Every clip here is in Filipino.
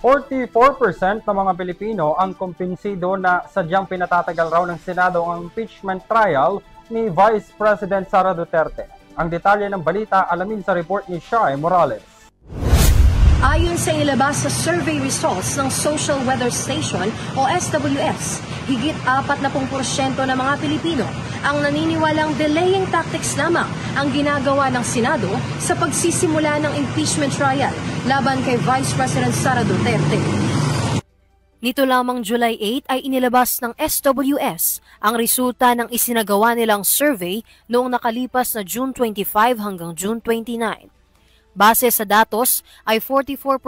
44% ng mga Pilipino ang kumbinsido na sadyang pinatatagal raw ng Senado ang impeachment trial ni Vice President Sara Duterte. Ang detalye ng balita alamin sa report ni Shai Morales. Ayon sa inilabas sa survey results ng Social Weather Station o SWS, higit 40% ng mga Pilipino ang naniniwalang delaying tactics lamang ang ginagawa ng Senado sa pagsisimula ng impeachment trial laban kay Vice President Sara Duterte. Nito lamang July 8 ay inilabas ng SWS ang resulta ng isinagawa nilang survey noong nakalipas na June 25 hanggang June 29. Base sa datos ay 44%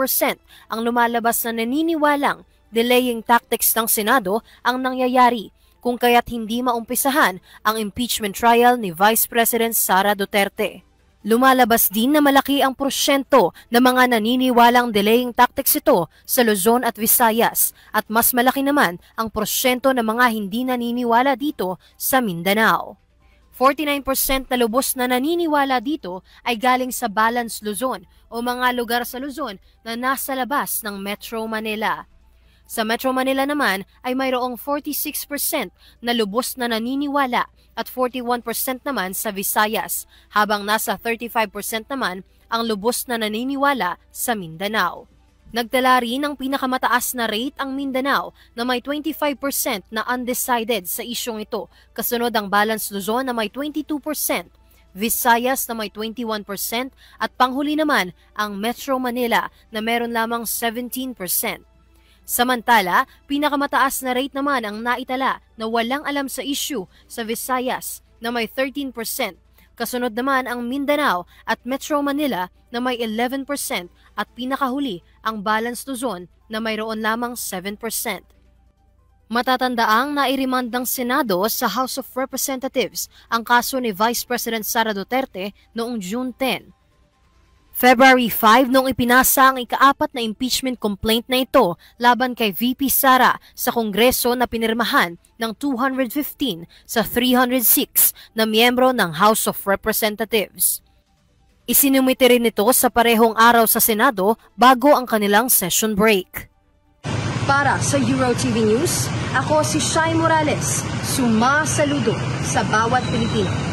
ang lumalabas na naniniwalang delaying tactics ng Senado ang nangyayari kung kaya't hindi maumpisahan ang impeachment trial ni Vice President Sara Duterte. Lumalabas din na malaki ang porsyento ng mga naniniwalang delaying tactics ito sa Luzon at Visayas at mas malaki naman ang porsyento ng mga hindi naniniwala dito sa Mindanao. 49% na lubos na naniniwala dito ay galing sa Balance Luzon o mga lugar sa Luzon na nasa labas ng Metro Manila. Sa Metro Manila naman ay mayroong 46% na lubos na naniniwala at 41% naman sa Visayas, habang nasa 35% naman ang lubos na naniniwala sa Mindanao. Nagtala rin ng pinakamataas na rate ang Mindanao na may 25% na undecided sa isyong ito, kasunod ang Balance Luzon na may 22%, Visayas na may 21% at panghuli naman ang Metro Manila na meron lamang 17%. Samantala, pinakamataas na rate naman ang naitala na walang alam sa issue sa Visayas na may 13%. Kasunod naman ang Mindanao at Metro Manila na may 11% at pinakahuli ang Balance Luzon na mayroon lamang 7%. Matatandaang nairimand ng Senado sa House of Representatives ang kaso ni Vice President Sara Duterte noong June 10. February 5 noong ipinasa ang ika-4 na impeachment complaint na ito laban kay VP Sara sa Kongreso na pinirmahan ng 215 sa 306 na miyembro ng House of Representatives. Isinumite rin ito sa parehong araw sa Senado bago ang kanilang session break. Para sa EuroTV News, ako si Shai Morales, sumasaludo sa bawat Pilipino.